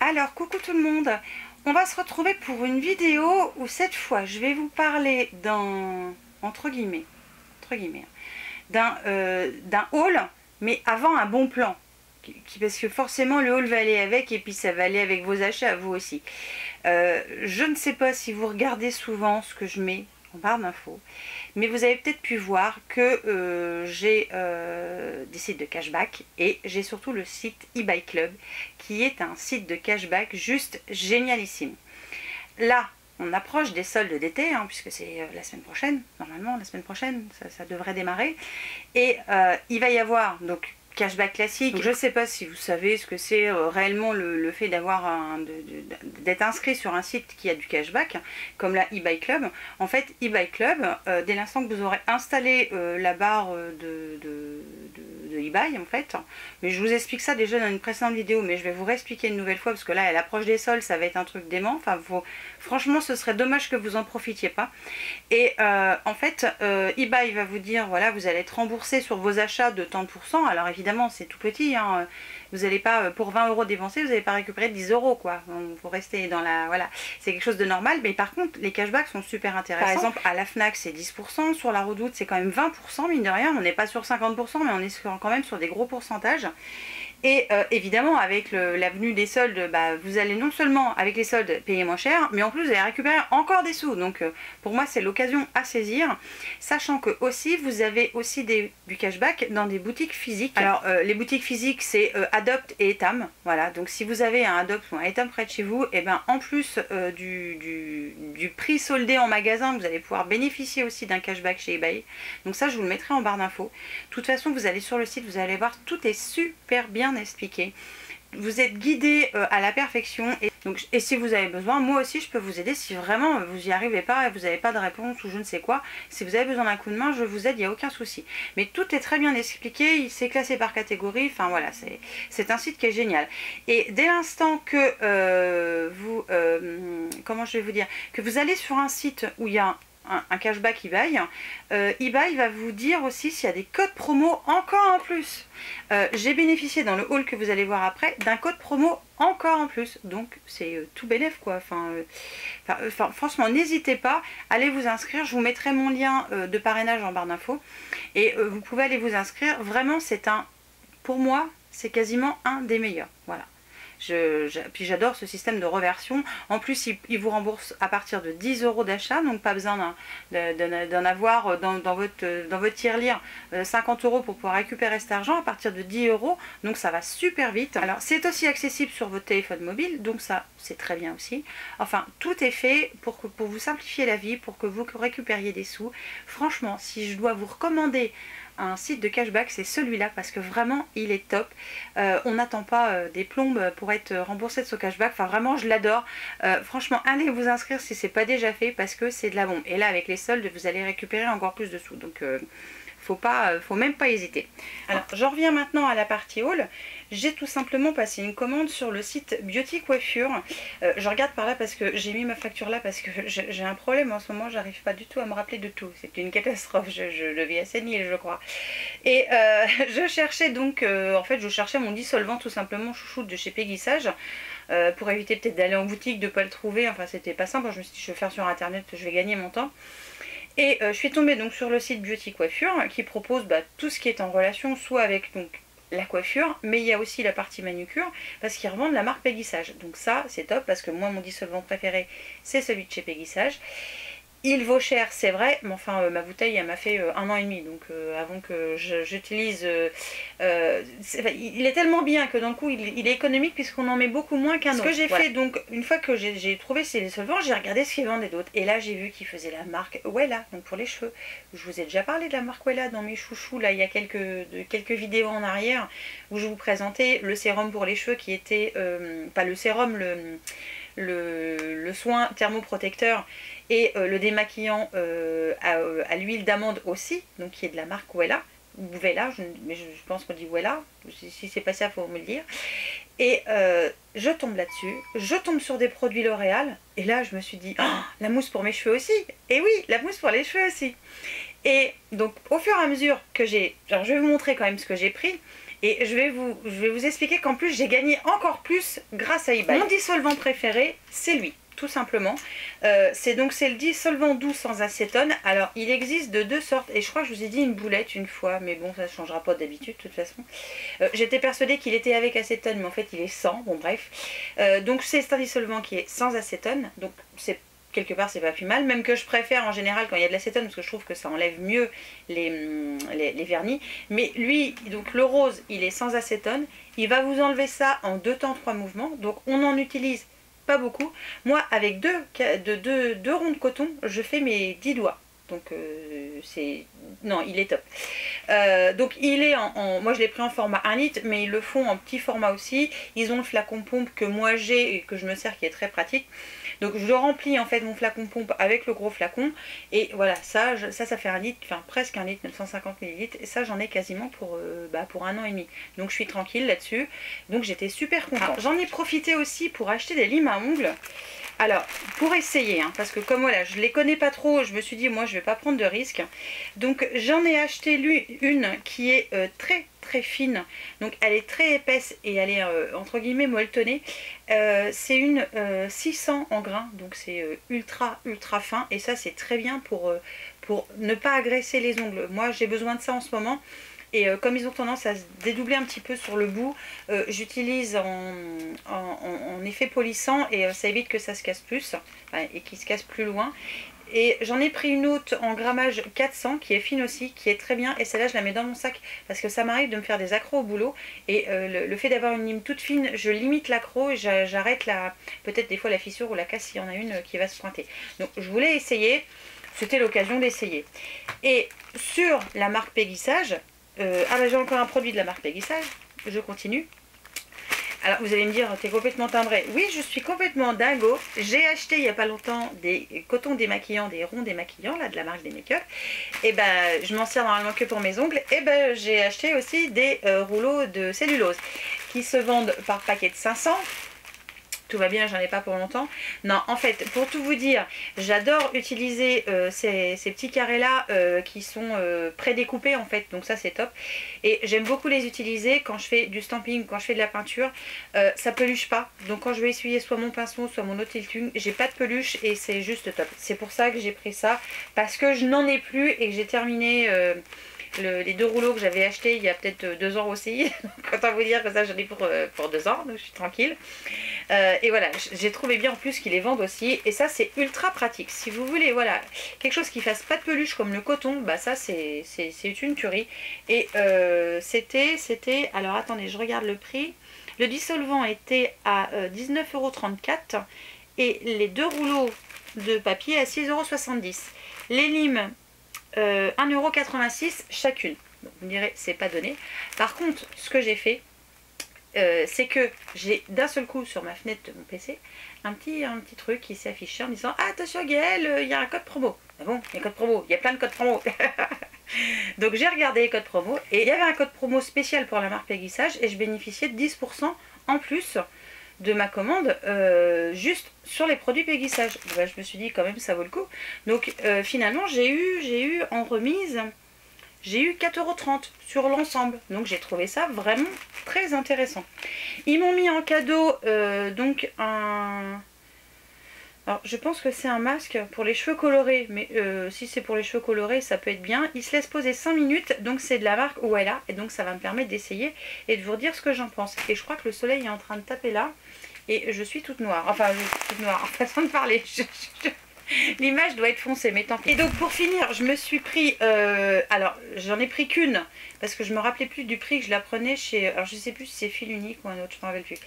Alors, coucou tout le monde, on va se retrouver pour une vidéo où cette fois je vais vous parler d'un, entre guillemets, d'un haul, mais avant un bon plan. Parce que forcément le haul va aller avec et puis ça va aller avec vos achats à vous aussi. Je ne sais pas si vous regardez souvent ce que je mets en barre d'infos, mais vous avez peut-être pu voir que j'ai des sites de cashback et j'ai surtout le site eBay Club qui est un site de cashback juste génialissime. Là, on approche des soldes d'été, hein, puisque c'est la semaine prochaine, normalement la semaine prochaine, ça devrait démarrer. Et il va y avoir donc cashback classique. Donc, je ne sais pas si vous savez ce que c'est réellement le fait d'avoir d'être inscrit sur un site qui a du cashback, comme la eBay Club. En fait, eBay Club, dès l'instant que vous aurez installé la barre de eBay en fait, mais je vous explique ça déjà dans une précédente vidéo, mais je vais vous réexpliquer une nouvelle fois parce que là, à l'approche des soldes, ça va être un truc dément. Enfin, franchement, ce serait dommage que vous en profitiez pas. Et en fait, eBay va vous dire, voilà, vous allez être remboursé sur vos achats de tant de pourcents. Alors évidemment, c'est tout petit, hein. Vous n'allez pas, pour 20 € dépensés, vous n'allez pas récupérer 10 €, quoi. Il faut rester dans la... Voilà, c'est quelque chose de normal. Mais par contre, les cashbacks sont super intéressants. Par exemple, à la Fnac, c'est 10%. Sur la Redoute, c'est quand même 20%, mine de rien. On n'est pas sur 50%, mais on est quand même sur des gros pourcentages. Et évidemment, avec l'avenue des soldes, vous allez non seulement, avec les soldes, payer moins cher, mais en plus, vous allez récupérer encore des sous. Donc, pour moi, c'est l'occasion à saisir. Sachant que aussi, vous avez aussi du cashback dans des boutiques physiques. Alors, les boutiques physiques, c'est Adopt et Etam. Voilà, donc si vous avez un Adopt ou un Etam près de chez vous, et ben en plus du prix soldé en magasin, vous allez pouvoir bénéficier aussi d'un cashback chez eBay. Donc ça, je vous le mettrai en barre d'infos. De toute façon, vous allez sur le site, vous allez voir, tout est super bien expliqué. Vous êtes guidé à la perfection et si vous avez besoin, moi aussi je peux vous aider si vraiment vous n'y arrivez pas et vous n'avez pas de réponse ou je ne sais quoi. Si vous avez besoin d'un coup de main, je vous aide, il n'y a aucun souci. Mais tout est très bien expliqué, c'est classé par catégorie, enfin voilà, c'est un site qui est génial. Et dès l'instant que comment je vais vous dire, que vous allez sur un site où il y a un cashback eBay, eBay va vous dire aussi s'il y a des codes promo encore en plus. J'ai bénéficié dans le haul que vous allez voir après d'un code promo encore en plus, donc c'est tout bénef quoi. Franchement, n'hésitez pas, allez vous inscrire, je vous mettrai mon lien de parrainage en barre d'infos et vous pouvez aller vous inscrire. Vraiment, pour moi, c'est quasiment un des meilleurs. Voilà. Puis j'adore ce système de reversion. En plus, il vous rembourse à partir de 10 € d'achat, donc pas besoin d'en avoir dans votre tirelire 50 € pour pouvoir récupérer cet argent à partir de 10 €. Donc ça va super vite. Alors c'est aussi accessible sur votre téléphone mobile, donc ça c'est très bien aussi. Enfin, tout est fait pour vous simplifier la vie, pour que vous récupériez des sous. Franchement, si je dois vous recommander un site de cashback, c'est celui-là parce que vraiment il est top. On n'attend pas des plombes pour être remboursé de ce cashback. Enfin vraiment, je l'adore. Franchement, allez vous inscrire si c'est pas déjà fait parce que c'est de la bombe. Et là, avec les soldes, vous allez récupérer encore plus de sous. Donc faut même pas hésiter. Alors j'en reviens maintenant à la partie haul. J'ai tout simplement passé une commande sur le site Beauty Coiffure. Je regarde par là parce que j'ai mis ma facture là parce que j'ai un problème en ce moment, j'arrive pas du tout à me rappeler de tout. C'est une catastrophe, je le vis à sénile je crois. Et je cherchais donc, en fait je cherchais mon dissolvant tout simplement chouchoute de chez Péguissage. Pour éviter peut-être d'aller en boutique, de ne pas le trouver, enfin c'était pas simple, je me suis dit je vais faire sur internet, je vais gagner mon temps. Et je suis tombée donc sur le site Beauty Coiffure qui propose tout ce qui est en relation soit avec donc la coiffure, mais il y a aussi la partie manucure parce qu'ils revendent la marque Péguissage. Donc ça c'est top parce que moi mon dissolvant préféré c'est celui de chez Péguissage. Il vaut cher, c'est vrai, mais enfin ma bouteille elle m'a fait 1 an et demi, donc avant que j'utilise, il est tellement bien que d'un coup il est économique puisqu'on en met beaucoup moins qu'un autre. Ce que j'ai fait donc, une fois que j'ai trouvé ces solvants, j'ai regardé ce qu'ils vendaient d'autres, et là j'ai vu qu'ils faisaient la marque Wella, donc pour les cheveux. Je vous ai déjà parlé de la marque Wella dans mes chouchous, là il y a quelques vidéos en arrière, où je vous présentais le sérum pour les cheveux qui était, pas le sérum, le soin thermoprotecteur et le démaquillant à l'huile d'amande aussi, donc qui est de la marque Wella, mais je pense qu'on dit Wella, si c'est pas ça, il faut me le dire. Et je tombe là-dessus, je tombe sur des produits L'Oréal, et là je me suis dit, oh, la mousse pour mes cheveux aussi, et oui, la mousse pour les cheveux aussi. Et donc au fur et à mesure que je vais vous montrer quand même ce que j'ai pris, Et je vais vous expliquer qu'en plus j'ai gagné encore plus grâce à eBay. Mon dissolvant préféré, c'est lui, tout simplement. C'est le dissolvant doux sans acétone. Alors il existe de deux sortes, et je crois que je vous ai dit une boulette une fois, mais bon, ça ne changera pas d'habitude de toute façon. J'étais persuadée qu'il était avec acétone, mais en fait il est sans, bon bref. Donc c'est un dissolvant qui est sans acétone, donc c'est quelque part c'est pas plus mal, même que je préfère en général quand il y a de l'acétone parce que je trouve que ça enlève mieux les vernis. Mais lui, donc le rose, il est sans acétone, il va vous enlever ça en 2 temps 3 mouvements, donc on en utilise pas beaucoup. Moi avec deux ronds de coton, je fais mes 10 doigts. Donc c'est... Non, il est top. Donc il est moi je l'ai pris en format 1 litre, mais ils le font en petit format aussi. Ils ont le flacon pompe que moi j'ai et que je me sers, qui est très pratique. Donc je remplis en fait mon flacon pompe avec le gros flacon. Et voilà, ça fait 1 litre, enfin presque 1 litre, 950 ml. Et ça j'en ai quasiment pour 1 an et demi. Donc je suis tranquille là-dessus. Donc j'étais super contente. J'en ai profité aussi pour acheter des limes à ongles. Alors, pour essayer, hein, parce que comme voilà, je les connais pas trop, je me suis dit, moi, je vais pas prendre de risques. Donc, j'en ai acheté une qui est très très fine. Donc, elle est très épaisse et elle est, entre guillemets, molletonnée. C'est une 600 en grains, donc c'est ultra ultra fin. Et ça, c'est très bien pour ne pas agresser les ongles. Moi, j'ai besoin de ça en ce moment. Et comme ils ont tendance à se dédoubler un petit peu sur le bout, j'utilise en effet polissant et ça évite que ça se casse plus et qu'il se casse plus loin. Et j'en ai pris une autre en grammage 400 qui est fine aussi, qui est très bien. Et celle-là, je la mets dans mon sac parce que ça m'arrive de me faire des accros au boulot. Et le fait d'avoir une lime toute fine, je limite l'accro et j'arrête peut-être des fois la fissure ou la casse s'il y en a une qui va se pointer. Donc je voulais essayer, c'était l'occasion d'essayer. Et sur la marque Péguissage, j'ai encore un produit de la marque Péguissage, je continue. Alors vous allez me dire, t'es complètement timbré. Oui, je suis complètement dingo. J'ai acheté il n'y a pas longtemps des cotons démaquillants, des ronds démaquillants, là, de la marque des make-up. Et ben, je m'en sers normalement que pour mes ongles. Et ben, j'ai acheté aussi des rouleaux de cellulose qui se vendent par paquet de 500. Tout va bien, j'en ai pas pour longtemps. Non, en fait, pour tout vous dire, j'adore utiliser ces petits carrés-là qui sont prédécoupés en fait. Donc ça, c'est top. Et j'aime beaucoup les utiliser quand je fais du stamping, quand je fais de la peinture. Ça peluche pas. Donc quand je vais essuyer soit mon pinceau, soit mon Otiltung, j'ai pas de peluche et c'est juste top. C'est pour ça que j'ai pris ça. Parce que je n'en ai plus et que j'ai terminé... les 2 rouleaux que j'avais achetés il y a peut-être 2 ans aussi. Autant vous dire que ça j'en ai pour 2 ans, donc je suis tranquille. Et voilà, j'ai trouvé bien en plus qu'ils les vendent aussi. Et ça c'est ultra pratique. Si vous voulez voilà quelque chose qui fasse pas de peluche comme le coton, bah ça c'est une tuerie. Et c'était... Alors attendez, je regarde le prix. Le dissolvant était à 19,34 € et les 2 rouleaux de papier à 6,70 €. Les limes 1,86 € chacune. Donc, vous me direz, c'est pas donné. Par contre, ce que j'ai fait, c'est que j'ai d'un seul coup sur ma fenêtre de mon PC un petit truc qui s'est affiché en disant ah, attention Gaëlle, il y a un code promo. Ah bon, il y a un code promo, il y a plein de codes promo. Donc j'ai regardé les codes promo et il y avait un code promo spécial pour la marque Péguissage et je bénéficiais de 10% en plus de ma commande juste sur les produits Péguissage. Bah, je me suis dit quand même ça vaut le coup. Donc finalement j'ai eu en remise, j'ai eu 4,30 € sur l'ensemble. Donc j'ai trouvé ça vraiment très intéressant. Ils m'ont mis en cadeau donc un... Alors je pense que c'est un masque pour les cheveux colorés, mais si c'est pour les cheveux colorés ça peut être bien. Il se laisse poser 5 minutes, donc c'est de la marque Wella, et donc ça va me permettre d'essayer et de vous dire ce que j'en pense. Et je crois que le soleil est en train de taper là, et je suis toute noire, enfin je suis toute noire, en façon de parler. L'image doit être foncée, mais tant pis. Et donc pour finir, je me suis pris, alors j'en ai pris qu'une, parce que je me rappelais plus du prix que je la prenais chez, alors je sais plus si c'est fil unique ou un autre, je me rappelle plus.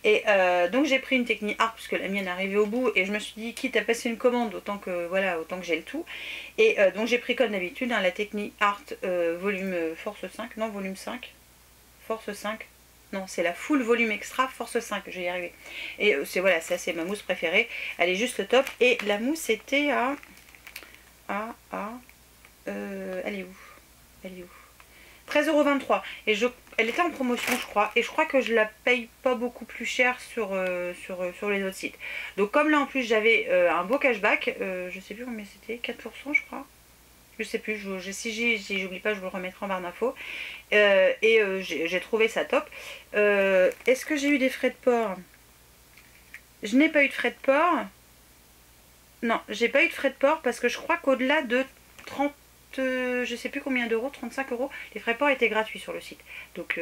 Et donc j'ai pris une Techni Art, puisque la mienne est arrivée au bout, et je me suis dit, quitte à passer une commande, autant que voilà, autant que j'ai le tout. Et donc j'ai pris comme d'habitude la Techni Art volume Force 5, non volume 5, Force 5. Non, c'est la full volume extra Force 5, je vais y arriver. Et c'est voilà, ça c'est ma mousse préférée. Elle est juste le top. Et la mousse était à... elle est où? Elle est où? 13,23 €. Et elle était en promotion, je crois. Et je crois que je la paye pas beaucoup plus cher sur les autres sites. Donc comme là en plus j'avais un beau cashback, je sais plus combien c'était, 4% je crois. Je sais plus, si j'oublie pas, je vous le remettrai en barre d'infos. J'ai trouvé ça top. Est-ce que j'ai eu des frais de port? Je n'ai pas eu de frais de port. Non, j'ai pas eu de frais de port parce que je crois qu'au-delà de 30, je sais plus combien d'euros, 35 euros, les frais de port étaient gratuits sur le site. Donc,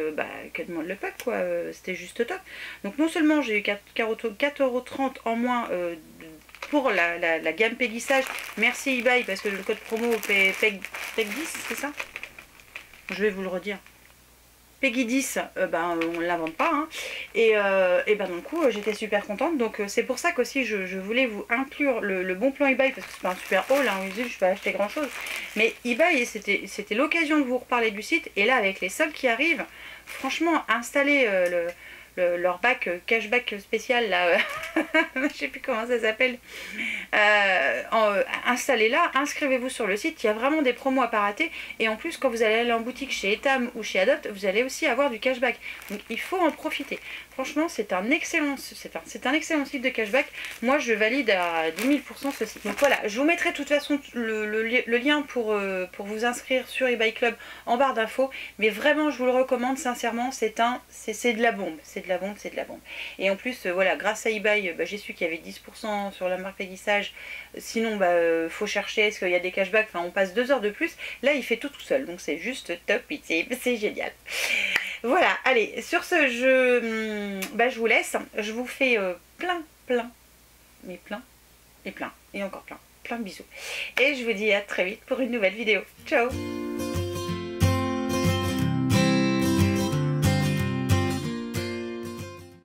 que demande le peuple, quoi. C'était juste top. Donc, non seulement j'ai eu 4,30 € en moins pour la gamme Péguissage. Merci eBay parce que le code promo PEG10, c'est ça? Je vais vous le redire. Peggy 10, on ne l'invente pas. Hein. Ben, du coup, j'étais super contente. Donc, c'est pour ça qu'aussi, je voulais vous inclure le bon plan eBay, parce que c'est pas un super haul, hein, je ne vais pas acheter grand chose. Mais eBay, c'était l'occasion de vous reparler du site. Et là, avec les soldes qui arrivent, franchement, installer leur cashback spécial, là, je sais plus comment ça s'appelle. Installez-la, inscrivez-vous sur le site, il y a vraiment des promos à pas rater. Et en plus, quand vous allez aller en boutique chez Etam ou chez Adopt, vous allez aussi avoir du cashback. Donc il faut en profiter. Franchement, c'est un excellent site de cashback. Moi, je valide à 10 000% ce site. Donc voilà, je vous mettrai de toute façon le lien pour vous inscrire sur eBay Club en barre d'infos. Mais vraiment, je vous le recommande sincèrement. C'est de la bombe. C'est de la bombe, c'est de la bombe. Et en plus, voilà, grâce à eBay, j'ai su qu'il y avait 10% sur la marque Péguissage. Sinon, faut chercher, est-ce qu'il y a des cashbacks. Enfin, on passe 2 heures de plus. Là, il fait tout seul. Donc c'est juste top. C'est génial. Voilà, allez, sur ce, je vous laisse. Je vous fais plein, et encore plein de bisous. Et je vous dis à très vite pour une nouvelle vidéo. Ciao!